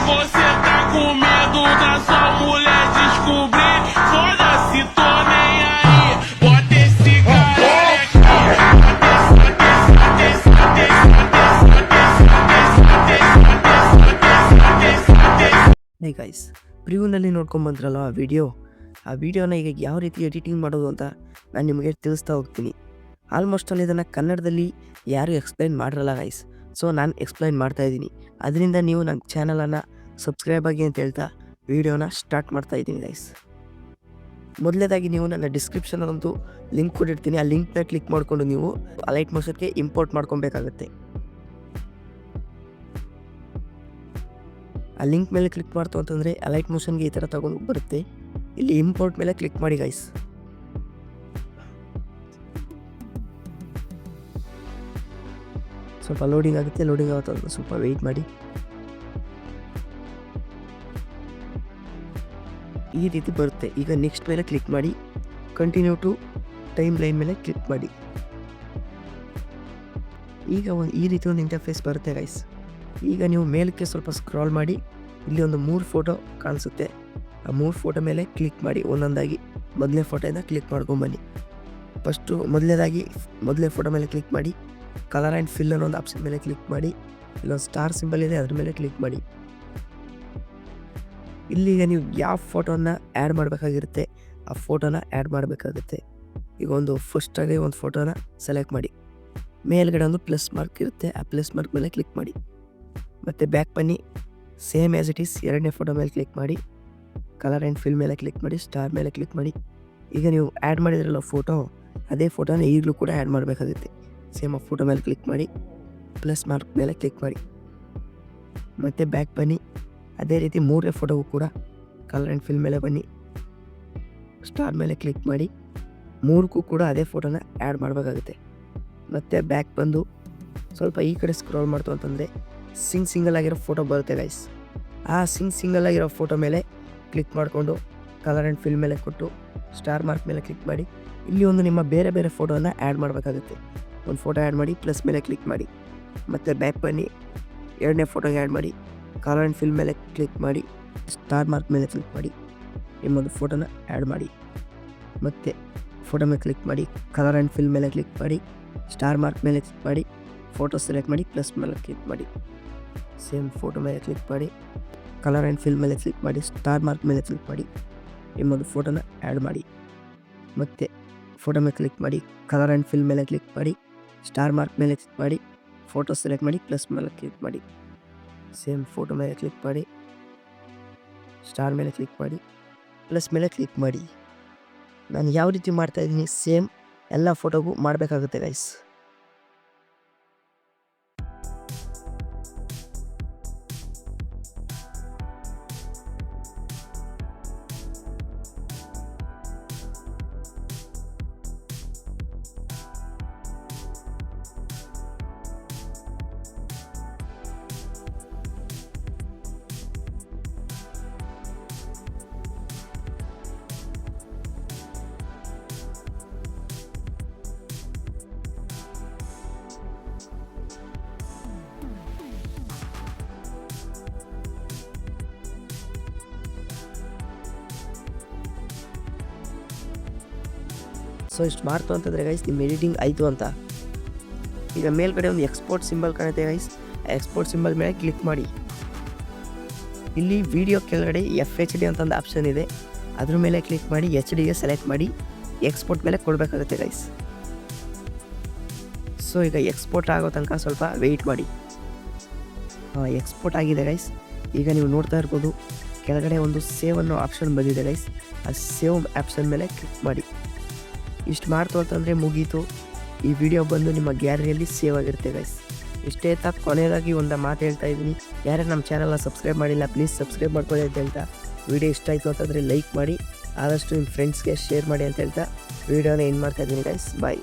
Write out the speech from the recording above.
você tá com medo da sua mulher descobrir, foda-se, tô nem aí. Bota esse caralho aqui. Hey guys, ಪ್ರಿವ್ಯೂನಲ್ಲಿ ನೋಡ್ಕೊಂಬಂದ್ರಲ್ಲ ಆ ವಿಡಿಯೋನ ಈಗ ಯಾವ ರೀತಿ ಎಡಿಟಿಂಗ್ ಮಾಡೋದು ಅಂತ ನಾನು ನಿಮಗೆ ತಿಳಿಸ್ತಾ ಹೋಗ್ತೀನಿ. ಆಲ್ಮೋಸ್ಟ್ ಅಲ್ಲಿ ಇದನ್ನು ಕನ್ನಡದಲ್ಲಿ ಯಾರು ಎಕ್ಸ್ಪ್ಲೈನ್ ಮಾಡಿರಲ್ಲ ಗೈಸ್. ಸೊ ನಾನು ಎಕ್ಸ್ಪ್ಲೈನ್ ಮಾಡ್ತಾಯಿದ್ದೀನಿ. ಅದರಿಂದ ನೀವು ನನ್ನ ಚಾನಲನ್ನು ಸಬ್ಸ್ಕ್ರೈಬ್ ಆಗಿ ಅಂತ ಹೇಳ್ತಾ ವಿಡಿಯೋನ ಸ್ಟಾರ್ಟ್ ಮಾಡ್ತಾ ಇದ್ದೀನಿ ಗೈಸ್. ಮೊದಲನೇದಾಗಿ ನೀವು ನನ್ನ ಡಿಸ್ಕ್ರಿಪ್ಷನಲ್ಲೊಂದು ಲಿಂಕ್ ಕೊಟ್ಟಿರ್ತೀನಿ. ಆ ಲಿಂಕ್ನ ಕ್ಲಿಕ್ ಮಾಡಿಕೊಂಡು ನೀವು ಅಲೈಟ್ ಮೋಷನ್ಗೆ ಇಂಪೋರ್ಟ್ ಮಾಡ್ಕೊಬೇಕಾಗತ್ತೆ. ಆ ಲಿಂಕ್ ಮೇಲೆ ಕ್ಲಿಕ್ ಮಾಡ್ತು ಅಂತಂದರೆ ಅಲೈಟ್ ಮೋಷನ್ಗೆ ಈ ಥರ ತಗೊಂಡು ಬರುತ್ತೆ. ಇಲ್ಲಿ ಇಂಪೋರ್ಟ್ ಮೇಲೆ ಕ್ಲಿಕ್ ಮಾಡಿ ಗೈಸ್. ಸ್ವಲ್ಪ ಲೋಡಿಂಗ್ ಆಗುತ್ತೆ, ಲೋಡಿಂಗ್ ಆಗುತ್ತೆ, ಸ್ವಲ್ಪ ವೆಯ್ಟ್ ಮಾಡಿ. ಈ ರೀತಿ ಬರುತ್ತೆ. ಈಗ ನೆಕ್ಸ್ಟ್ ಮೇಲೆ ಕ್ಲಿಕ್ ಮಾಡಿ, ಕಂಟಿನ್ಯೂ ಟು ಟೈಮ್ ಲೈನ್ ಮೇಲೆ ಕ್ಲಿಕ್ ಮಾಡಿ. ಈಗ ಈ ರೀತಿ ಒಂದು ಇಂಟರ್ಫೇಸ್ ಬರುತ್ತೆ ಗೈಸ್. ಈಗ ನೀವು ಮೇಲಕ್ಕೆ ಸ್ವಲ್ಪ ಸ್ಕ್ರಾಲ್ ಮಾಡಿ, ಇಲ್ಲಿ ಒಂದು 3 ಫೋಟೋ ಕಾಣಿಸುತ್ತೆ. ಆ 3 ಫೋಟೋ ಮೇಲೆ ಕ್ಲಿಕ್ ಮಾಡಿ ಒಂದೊಂದಾಗಿ. ಮೊದಲನೇ ಫೋಟೋಯಿಂದ ಕ್ಲಿಕ್ ಮಾಡ್ಕೊಂಬನ್ನಿ. ಫಸ್ಟು ಮೊದಲನೇ ಫೋಟೋ ಮೇಲೆ ಕ್ಲಿಕ್ ಮಾಡಿ, ಕಲರ್ ಆ್ಯಂಡ್ ಫಿಲ್ ಅನ್ನೋ ಒಂದು ಆಪ್ಷನ್ ಮೇಲೆ ಕ್ಲಿಕ್ ಮಾಡಿ, ಇಲ್ಲೊಂದು ಸ್ಟಾರ್ ಸಿಂಬಲ್ ಇದೆ ಅದ್ರ ಮೇಲೆ ಕ್ಲಿಕ್ ಮಾಡಿ. ಇಲ್ಲಿಗ ನೀವು ಯಾವ ಫೋಟೋನ ಆ್ಯಡ್ ಮಾಡಬೇಕಾಗಿರುತ್ತೆ ಆ ಫೋಟೋನ ಆ್ಯಡ್ ಮಾಡಬೇಕಾಗುತ್ತೆ. ಈಗ ಫಸ್ಟಾಗಿ ಒಂದು ಫೋಟೋನ ಸೆಲೆಕ್ಟ್ ಮಾಡಿ, ಮೇಲ್ಗಡೆ ಒಂದು ಪ್ಲಸ್ ಮಾರ್ಕ್ ಇರುತ್ತೆ, ಆ ಪ್ಲಸ್ ಮಾರ್ಕ್ ಮೇಲೆ ಕ್ಲಿಕ್ ಮಾಡಿ. ಮತ್ತು ಬ್ಯಾಕ್ ಬನ್ನಿ, ಸೇಮ್ ಆ್ಯಸ್ ಇಟ್ ಈಸ್ ಎರಡನೇ ಫೋಟೋ ಮೇಲೆ ಕ್ಲಿಕ್ ಮಾಡಿ, ಕಲರ್ ಆ್ಯಂಡ್ ಫಿಲ್ ಮೇಲೆ ಕ್ಲಿಕ್ ಮಾಡಿ, ಸ್ಟಾರ್ ಮೇಲೆ ಕ್ಲಿಕ್ ಮಾಡಿ. ಈಗ ನೀವು ಆ್ಯಡ್ ಮಾಡಿದ್ರಲ್ಲ ಫೋಟೋ, ಅದೇ ಫೋಟೋನ ಈಗಲೂ ಕೂಡ ಆ್ಯಡ್ ಮಾಡಬೇಕಾಗುತ್ತೆ. ಸೇಮ್ ಆ ಫೋಟೋ ಮೇಲೆ ಕ್ಲಿಕ್ ಮಾಡಿ, ಪ್ಲಸ್ ಮಾರ್ಕ್ ಮೇಲೆ ಕ್ಲಿಕ್ ಮಾಡಿ. ಮತ್ತು ಬ್ಯಾಕ್ ಬನ್ನಿ, ಅದೇ ರೀತಿ 3ನೇ ಫೋಟೋಗೂ ಕೂಡ ಕಲರ್ ಆ್ಯಂಡ್ ಫಿಲ್ ಮೇಲೆ ಬನ್ನಿ, ಸ್ಟಾರ್ ಮೇಲೆ ಕ್ಲಿಕ್ ಮಾಡಿ. 3ಕ್ಕೂ ಕೂಡ ಅದೇ ಫೋಟೋನ ಆ್ಯಡ್ ಮಾಡಬೇಕಾಗುತ್ತೆ. ಮತ್ತು ಬ್ಯಾಕ್ ಬಂದು ಸ್ವಲ್ಪ ಈ ಕಡೆ ಸ್ಕ್ರಾಲ್ ಮಾಡ್ತು ಅಂತಂದರೆ ಸಿಂಗಲ್ ಆಗಿರೋ ಫೋಟೋ ಬರುತ್ತೆ ಗೈಸ್. ಆ ಸಿಂಗಲ್ ಆಗಿರೋ ಫೋಟೋ ಮೇಲೆ ಕ್ಲಿಕ್ ಮಾಡಿಕೊಂಡು ಕಲರ್ ಆ್ಯಂಡ್ ಫಿಲ್ ಮೇಲೆ ಕೊಟ್ಟು ಸ್ಟಾರ್ ಮಾರ್ಕ್ ಮೇಲೆ ಕ್ಲಿಕ್ ಮಾಡಿ. ಇಲ್ಲಿ ನಿಮ್ಮ ಬೇರೆ ಫೋಟೋನ ಆ್ಯಡ್ ಮಾಡಬೇಕಾಗುತ್ತೆ. ಒಂದು ಫೋಟೋ ಆ್ಯಡ್ ಮಾಡಿ, ಪ್ಲಸ್ ಮೇಲೆ ಕ್ಲಿಕ್ ಮಾಡಿ. ಮತ್ತು ಬ್ಯಾಕ್ ಬನ್ನಿ, ಎರಡನೇ ಫೋಟೋಗೆ ಆ್ಯಡ್ ಮಾಡಿ, ಕಲರ್ ಆ್ಯಂಡ್ ಫಿಲ್ ಮೇಲೆ ಕ್ಲಿಕ್ ಮಾಡಿ, ಸ್ಟಾರ್ ಮಾರ್ಕ್ ಮೇಲೆ ಕ್ಲಿಕ್ ಮಾಡಿ, ನಿಮ್ಮೊಂದು ಫೋಟೋನ ಆ್ಯಡ್ ಮಾಡಿ. ಮತ್ತು ಫೋಟೋ ಮೇಲೆ ಕ್ಲಿಕ್ ಮಾಡಿ, ಕಲರ್ ಆ್ಯಂಡ್ ಫಿಲ್ ಮೇಲೆ ಕ್ಲಿಕ್ ಮಾಡಿ, ಸ್ಟಾರ್ ಮಾರ್ಕ್ ಮೇಲೆ ಕ್ಲಿಕ್ ಮಾಡಿ, ಫೋಟೋ ಸೆಲೆಕ್ಟ್ ಮಾಡಿ, ಪ್ಲಸ್ ಮೇಲೆ ಕ್ಲಿಕ್ ಮಾಡಿ. ಸೇಮ್ ಫೋಟೋ ಮೇಲೆ ಕ್ಲಿಕ್ ಮಾಡಿ, ಕಲರ್ ಆ್ಯಂಡ್ ಫಿಲ್ ಮೇಲೆ ಕ್ಲಿಕ್ ಮಾಡಿ, ಸ್ಟಾರ್ ಮಾರ್ಕ್ ಮೇಲೆ ಕ್ಲಿಕ್ ಮಾಡಿ, ನಿಮ್ಮೊಂದು ಫೋಟೋನ ಆ್ಯಡ್ ಮಾಡಿ. ಮತ್ತು ಫೋಟೋ ಮೇಲೆ ಕ್ಲಿಕ್ ಮಾಡಿ, ಕಲರ್ ಆ್ಯಂಡ್ ಫಿಲ್ ಮೇಲೆ ಕ್ಲಿಕ್ ಮಾಡಿ, ಸ್ಟಾರ್ ಮಾರ್ಕ್ ಮೇಲೆ ಕ್ಲಿಕ್ ಮಾಡಿ, ಫೋಟೋ ಸೆಲೆಕ್ಟ್ ಮಾಡಿ, ಪ್ಲಸ್ ಮೇಲೆ ಕ್ಲಿಕ್ ಮಾಡಿ. ಸೇಮ್ ಫೋಟೋ ಮೇಲೆ ಕ್ಲಿಕ್ ಮಾಡಿ, ಸ್ಟಾರ್ ಮೇಲೆ ಕ್ಲಿಕ್ ಮಾಡಿ, ಪ್ಲಸ್ ಮೇಲೆ ಕ್ಲಿಕ್ ಮಾಡಿ. ನಾನು ಯಾವ ರೀತಿ ಮಾಡ್ತಾಯಿದ್ದೀನಿ ಸೇಮ್ ಎಲ್ಲ ಫೋಟೋಗೂ ಮಾಡಬೇಕಾಗುತ್ತೆ ಗೈಸ್. ಸೊ ಇಷ್ಟು ಮಾಡ್ತು ಅಂತಂದರೆ ಗೈಸ್ ನಿಮ್ಮ ಎಡಿಟಿಂಗ್ ಆಯಿತು ಅಂತ. ಈಗ ಮೇಲ್ಗಡೆ ಒಂದು ಎಕ್ಸ್ಪೋರ್ಟ್ ಸಿಂಬಲ್ ಕಾಣುತ್ತೆ ಗೈಸ್. ಆ ಎಕ್ಸ್ಪೋರ್ಟ್ ಸಿಂಬಲ್ ಮೇಲೆ ಕ್ಲಿಕ್ ಮಾಡಿ. ಇಲ್ಲಿ ವಿಡಿಯೋ ಕೆಳಗಡೆ FHD ಅಂತ ಒಂದು ಆಪ್ಷನ್ ಇದೆ, ಅದ್ರ ಮೇಲೆ ಕ್ಲಿಕ್ ಮಾಡಿ HDಗೆ ಸೆಲೆಕ್ಟ್ ಮಾಡಿ ಎಕ್ಸ್ಪೋರ್ಟ್ ಮೇಲೆ ಕೊಡಬೇಕಾಗುತ್ತೆ ಗೈಸ್. ಸೊ ಈಗ ಎಕ್ಸ್ಪೋರ್ಟ್ ಆಗೋ ತನಕ ಸ್ವಲ್ಪ ವೆಯ್ಟ್ ಮಾಡಿ. ಎಕ್ಸ್ಪೋರ್ಟ್ ಆಗಿದೆ ಗೈಸ್. ಈಗ ನೀವು ನೋಡ್ತಾ ಇರ್ಬೋದು ಕೆಳಗಡೆ ಒಂದು ಸೇವ್ ಅನ್ನೋ ಆಪ್ಷನ್ ಬಂದಿದೆ ಗೈಸ್. ಆ ಸೇವ್ ಆಪ್ಷನ್ ಮೇಲೆ ಕ್ಲಿಕ್ ಮಾಡಿ. ಇಷ್ಟು ಮಾಡ್ತು ಅಂತಂದರೆ ಮುಗೀತು. ಈ ವಿಡಿಯೋ ಬಂದು ನಿಮ್ಮ ಗ್ಯಾಲರಿಯಲ್ಲಿ ಸೇವ್ ಆಗಿರುತ್ತೆ ಗೈಸ್. ಇಷ್ಟೇ ಕೊನೆಯದಾಗಿ ಒಂದು ಮಾತು ಹೇಳ್ತಾ ಇದ್ದೀನಿ, ಯಾರೇ ನಮ್ಮ ಚಾನಲ್ನ ಸಬ್ಸ್ಕ್ರೈಬ್ ಮಾಡಿಲ್ಲ ಪ್ಲೀಸ್ ಸಬ್ಸ್ಕ್ರೈಬ್ ಮಾಡ್ಕೊಳ್ಳಿ ಅಂತ ಹೇಳ್ತಾ, ವಿಡಿಯೋ ಇಷ್ಟ ಆಯಿತು ಅಂತಂದರೆ ಲೈಕ್ ಮಾಡಿ, ಆದಷ್ಟು ನಿಮ್ಮ ಫ್ರೆಂಡ್ಸ್ಗೆ ಶೇರ್ ಮಾಡಿ ಅಂತ ಹೇಳ್ತಾ ವಿಡಿಯೋನ ಎಂಡ್ ಮಾಡ್ತಾ ಇದ್ದೀನಿ ಗೈಸ್. ಬಾಯ್.